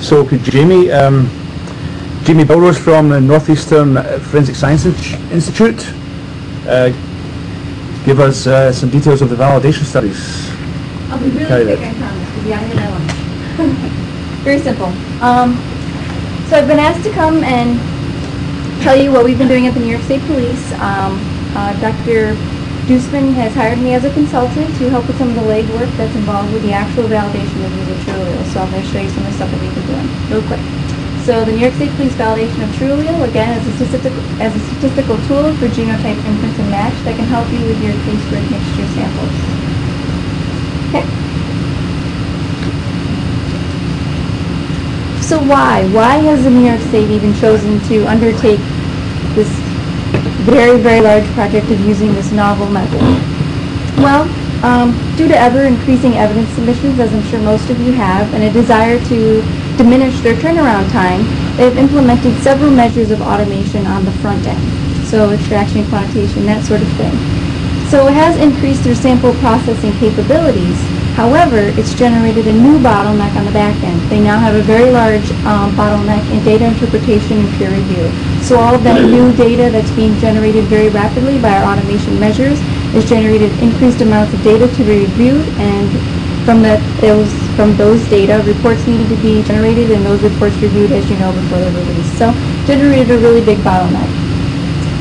So could Jamie Belrose from the Northeastern Forensic Science Institute give us some details of the validation studies? I'll be really quick, I promise, because yeah, I know that one. Very simple. So I've been asked to come and tell you what we've been doing at the New York State Police. Dr. Dusman has hired me as a consultant to help with some of the legwork that's involved with the actual validation of user TrueAllele. So I'm going to show you some of the stuff that we've been doing real quick. So the New York State Police validation of TrueAllele, again, is a statistical tool for genotype inference and match that can help you with your casework mixture samples. Okay. So why? Why has the New York State even chosen to undertake this very, very large project of using this novel method? Well, due to ever-increasing evidence submissions, as I'm sure most of you have, and a desire to diminish their turnaround time, they've implemented several measures of automation on the front end. So extraction, quantitation, that sort of thing. So it has increased their sample processing capabilities. However, it's generated a new bottleneck on the back end. They now have a very large bottleneck in data interpretation and peer review. So all of that new data that's being generated very rapidly by our automation measures is generated increased amounts of data to be reviewed, and from those data, reports needed to be generated, and those reports reviewed, as you know, before they're released. So generated a really big bottleneck.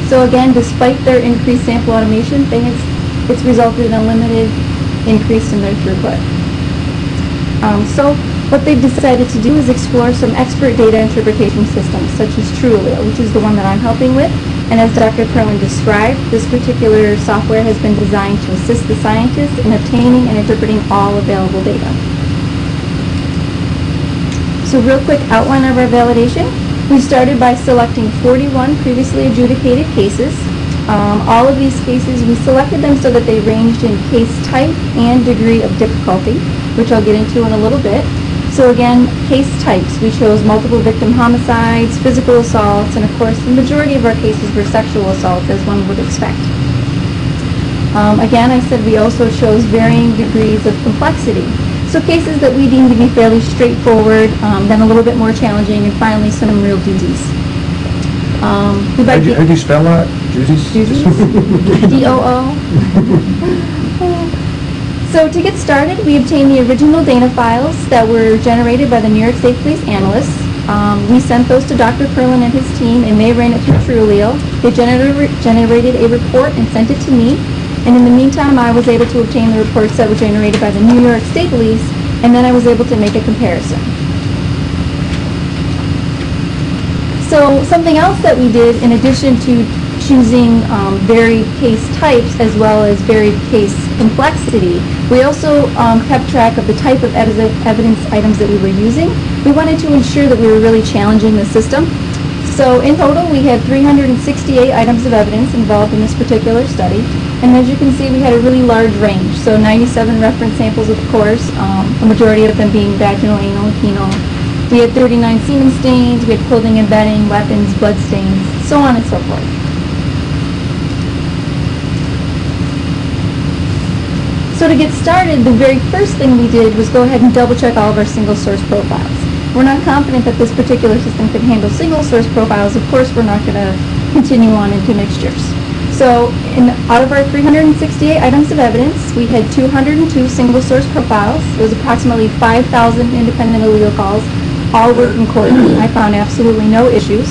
So again, despite their increased sample automation, it's resulted in a limited increase in their throughput. So what they've decided to do is explore some expert data interpretation systems, such as TrueAllele, which is the one that I'm helping with. And as Dr. Perlin described, this particular software has been designed to assist the scientists in obtaining and interpreting all available data. So real quick outline of our validation. We started by selecting 41 previously adjudicated cases. All of these cases, we selected them so that they ranged in case type and degree of difficulty, which I'll get into in a little bit. So again, case types, we chose multiple victim homicides, physical assaults, and of course the majority of our cases were sexual assaults, as one would expect. Again, I said we also chose varying degrees of complexity. So cases that we deem to be fairly straightforward, then a little bit more challenging, and finally some real doozies. How do you spell that? Doozies? D-O-O. So to get started, we obtained the original data files that were generated by the New York State Police analysts. We sent those to Dr. Perlin and his team, and they ran it through TrueAllele. They generated a report and sent it to me. And in the meantime, I was able to obtain the reports that were generated by the New York State Police, and then I was able to make a comparison. So something else that we did, in addition to choosing varied case types as well as varied case complexity, we also kept track of the type of evidence items that we were using. We wanted to ensure that we were really challenging the system. So in total, we had 368 items of evidence involved in this particular study. And as you can see, we had a really large range. So 97 reference samples, of course, a majority of them being vaginal, anal, and penile. We had 39 semen stains, we had clothing and bedding, weapons, blood stains, so on and so forth. So to get started, the very first thing we did was go ahead and double check all of our single source profiles. We're not confident that this particular system could handle single source profiles. Of course, we're not going to continue on into mixtures. So out of our 368 items of evidence, we had 202 single source profiles. There was approximately 5,000 independent allele calls, all working accordingly. I found absolutely no issues,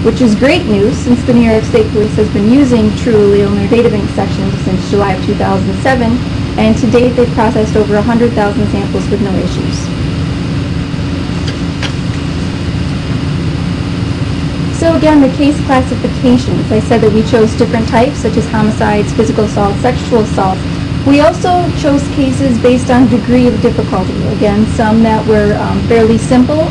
which is great news since the New York State Police has been using TrueAllele in their data bank section since July of 2007, and to date they've processed over 100,000 samples with no issues. So again, the case classifications. I said that we chose different types, such as homicides, physical assault, sexual assault. We also chose cases based on degree of difficulty. Again, some that were fairly simple.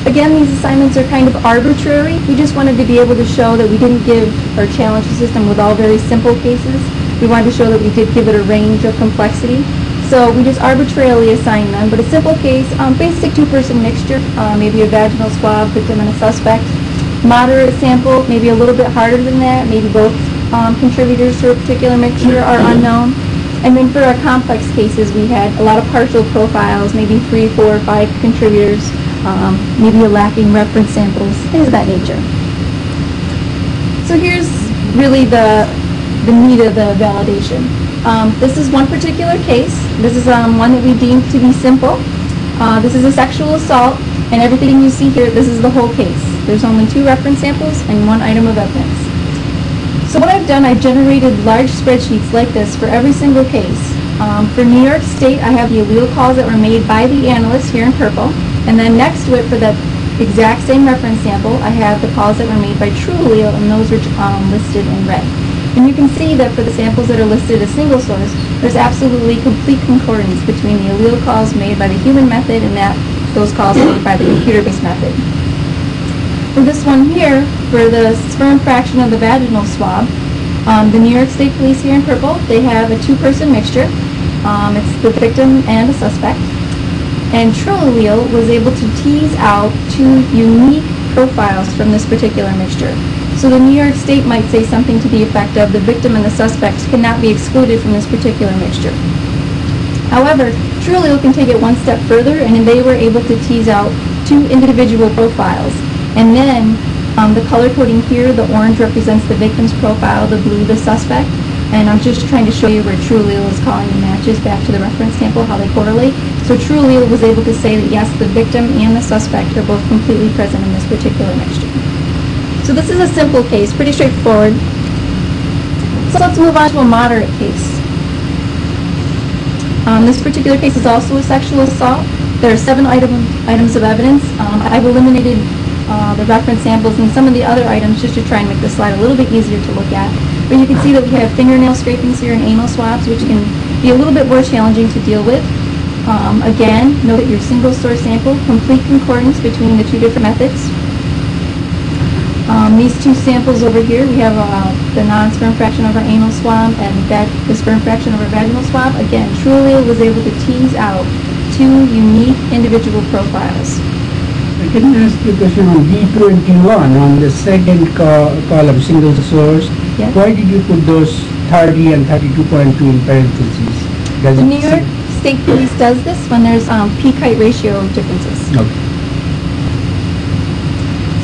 Again, these assignments are kind of arbitrary. We just wanted to be able to show that we didn't give or challenge the system with all very simple cases. We wanted to show that we did give it a range of complexity. So we just arbitrarily assigned them. But a simple case, basic two-person mixture, maybe a vaginal swab, victim and a suspect. Moderate sample, maybe a little bit harder than that, maybe both contributors to a particular mixture are unknown. And then for our complex cases, we had a lot of partial profiles, maybe 3, 4, 5 contributors. maybe you're lacking reference samples, things of that nature. So here's really the meat of the validation. This is one particular case. This is one that we deemed to be simple. This is a sexual assault, and everything you see here, this is the whole case. There's only 2 reference samples and 1 item of evidence. So what I've done, I've generated large spreadsheets like this for every single case. For New York State, I have the allele calls that were made by the analyst here in purple, and then next to it for that exact same reference sample, I have the calls that were made by TrueAllele, and those are listed in red. And you can see that for the samples that are listed as single source, there's absolutely complete concordance between the allele calls made by the human method and those calls made by the computer-based method. For this one here, for the sperm fraction of the vaginal swab, the New York State Police here in purple, they have a 2-person mixture. It's the victim and a suspect. And TrueAllele was able to tease out 2 unique profiles from this particular mixture. So the New York State might say something to the effect of the victim and the suspect cannot be excluded from this particular mixture. However, TrueAllele can take it one step further, and they were able to tease out 2 individual profiles. And then the color coding here, the orange represents the victim's profile, the blue the suspect. And I'm just trying to show you where TrueAllele is calling the matches back to the reference sample, how they correlate. So TrueAllele was able to say that yes, the victim and the suspect are both completely present in this particular mixture. So this is a simple case, pretty straightforward. So let's move on to a moderate case. This particular case is also a sexual assault. There are 7 items of evidence. I've eliminated the reference samples and some of the other items just to try and make the slide a little bit easier to look at. But you can see that we have fingernail scrapings here and anal swabs, which can be a little bit more challenging to deal with. Again, note that your single source sample, complete concordance between the 2 different methods. These 2 samples over here, we have the non-sperm fraction of our anal swab and the sperm fraction of our vaginal swab. Again, TrueAllele was able to tease out 2 unique individual profiles. Can I ask you a question on B21 on the second column, single source? Yes. Why did you put those 30 and 32.2 in parentheses? Does The it New York State Police does this when there's peak-height ratio differences. Okay.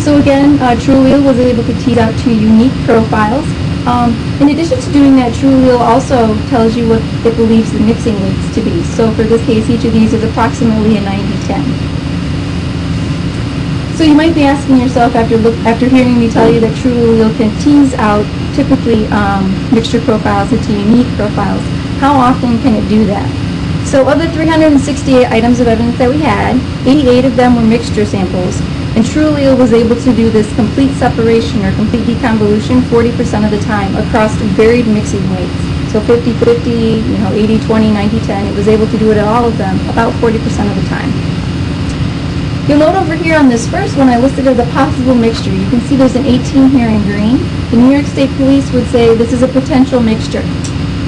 So again, TrueAllele was able to tease out 2 unique profiles. In addition to doing that, TrueAllele also tells you what it believes the mixing weights to be. So for this case, each of these is approximately a 90-10. So you might be asking yourself after hearing me tell you that TrueAllele can tease out typically mixture profiles into unique profiles, how often can it do that? So of the 368 items of evidence that we had, 88 of them were mixture samples, and TrueAllele was able to do this complete separation or complete deconvolution 40% of the time across varied mixing weights. So 50-50, 80-20, 90-10, it was able to do it at all of them about 40% of the time. You'll note over here on this first one, I listed as a possible mixture. You can see there's an 18 here in green. The New York State Police would say this is a potential mixture.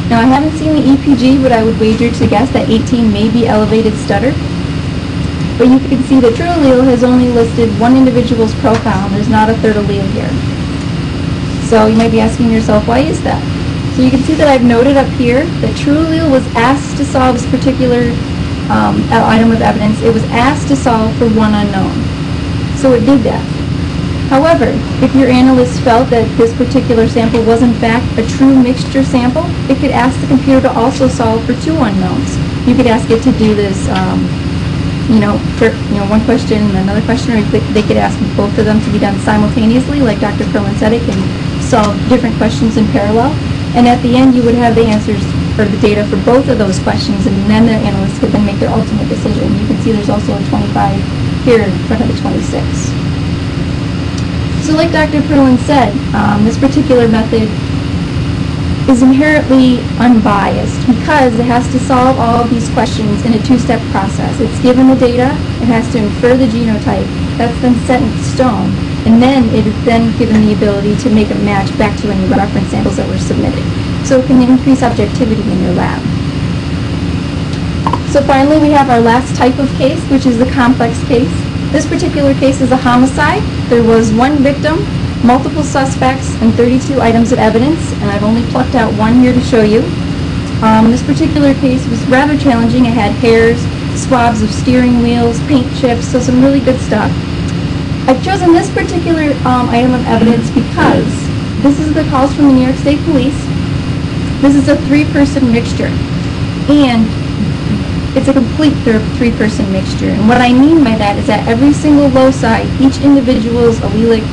Now, I haven't seen the EPG, but I would wager to guess that 18 may be elevated stutter. But you can see that TrueAllele has only listed 1 individual's profile, and there's not a third allele here. So you might be asking yourself, why is that? So you can see that I've noted up here that TrueAllele was asked to solve this particular item of evidence. It was asked to solve for 1 unknown. So it did that. However, if your analyst felt that this particular sample was in fact a true mixture sample, it could ask the computer to also solve for 2 unknowns. You could ask it to do this, one question and another question, or they could ask both of them to be done simultaneously, like Dr. Perlin said, it can solve different questions in parallel. And at the end, you would have the answers or the data for both of those questions, and then the analyst could then make their ultimate decision. You can see there's also a 25 here in front of the 26. So like Dr. Perlin said, this particular method is inherently unbiased because it has to solve all of these questions in a 2-step process. It's given the data, it has to infer the genotype, that's then set in stone, and then it is then given the ability to make a match back to any reference samples that were submitted. So it can increase objectivity in your lab. So finally, we have our last type of case, which is the complex case. This particular case is a homicide. There was 1 victim, multiple suspects, and 32 items of evidence, and I've only plucked out 1 here to show you. This particular case was rather challenging. It had hairs, swabs of steering wheels, paint chips, so some really good stuff. I've chosen this particular item of evidence because this is the calls from the New York State Police. This is a 3-person mixture, and it's a complete 3-person mixture. And what I mean by that is that every single loci, each individual's allelic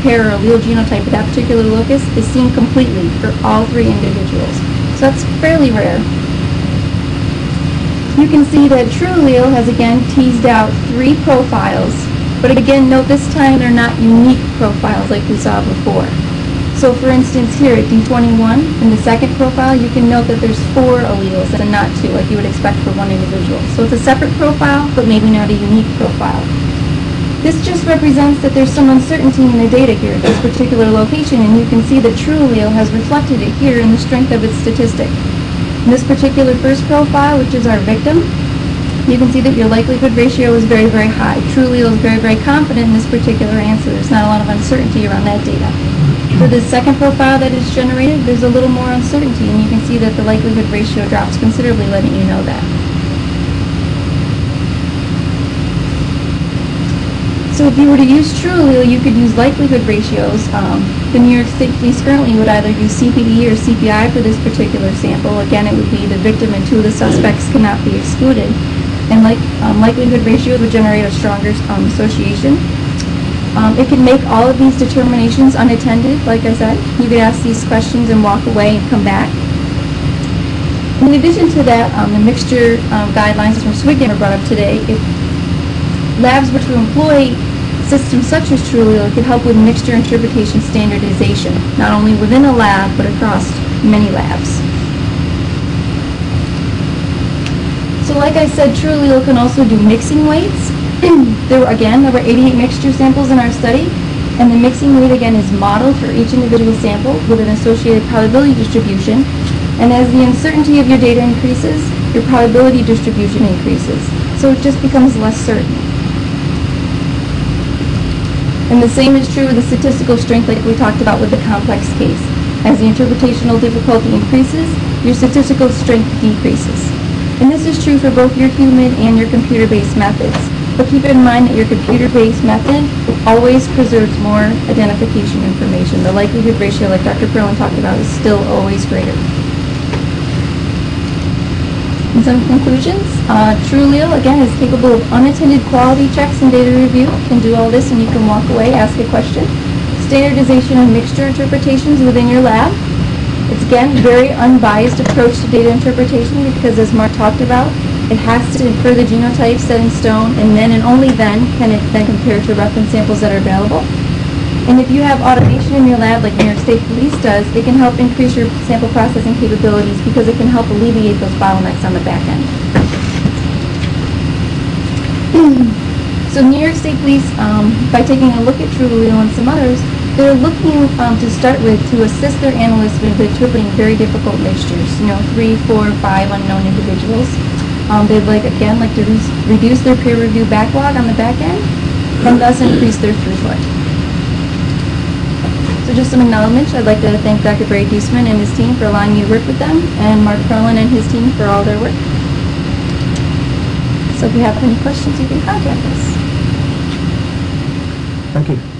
pair or allele genotype of that particular locus is seen completely for all 3 individuals. So that's fairly rare. You can see that TrueAllele has again teased out 3 profiles, but again, note this time they're not unique profiles like we saw before. So for instance here at D21, in the second profile, you can note that there's 4 alleles and not 2, like you would expect for one individual. So it's a separate profile, but maybe not a unique profile. This just represents that there's some uncertainty in the data here at this particular location, and you can see that TrueAllele has reflected it here in the strength of its statistic. In this particular first profile, which is our victim, you can see that your likelihood ratio is very, very high. TrueAllele is very, very confident in this particular answer. There's not a lot of uncertainty around that data. For the second profile that is generated, there's a little more uncertainty, and you can see that the likelihood ratio drops considerably, letting you know that. So if you were to use TrueAllele, you could use likelihood ratios. The New York State Police currently would either use CPD or CPI for this particular sample. Again, it would be the victim and 2 of the suspects cannot be excluded. And likelihood ratios would generate a stronger association. It can make all of these determinations unattended, like I said. You could ask these questions and walk away and come back. In addition to that, the mixture guidelines from SWIGAM were brought up today. If labs were to employ systems such as TrueAllele, it could help with mixture interpretation standardization, not only within a lab, but across many labs. So like I said, TrueAllele can also do mixing weights. There were 88 mixture samples in our study, and the mixing weight again is modeled for each individual sample with an associated probability distribution. And as the uncertainty of your data increases, your probability distribution increases. So it just becomes less certain. And the same is true with the statistical strength like we talked about with the complex case. As the interpretational difficulty increases, your statistical strength decreases. And this is true for both your human and your computer-based methods. But keep in mind that your computer-based method always preserves more identification information. The likelihood ratio, like Dr. Perlin talked about, is still always greater. In some conclusions, TrueAllele, again, is capable of unattended quality checks and data review. You can do all this and you can walk away, ask a question. Standardization and mixture interpretations within your lab. It's, again, a very unbiased approach to data interpretation because, as Mark talked about, it has to infer the genotype set in stone, and then and only then can it then compare to reference samples that are available. And if you have automation in your lab, like New York State Police does, it can help increase your sample processing capabilities because it can help alleviate those bottlenecks on the back end. So New York State Police, by taking a look at TrueAllele and some others, they're looking to start with to assist their analysts with interpreting very difficult mixtures, 3, 4, 5 unknown individuals. They'd like to reduce their peer review backlog on the back end and thus increase their throughput. So just some acknowledgments. I'd like to thank Dr. Barry Duesman and his team for allowing me to work with them, and Mark Perlin and his team for all their work. So if you have any questions, you can contact us. Thank you.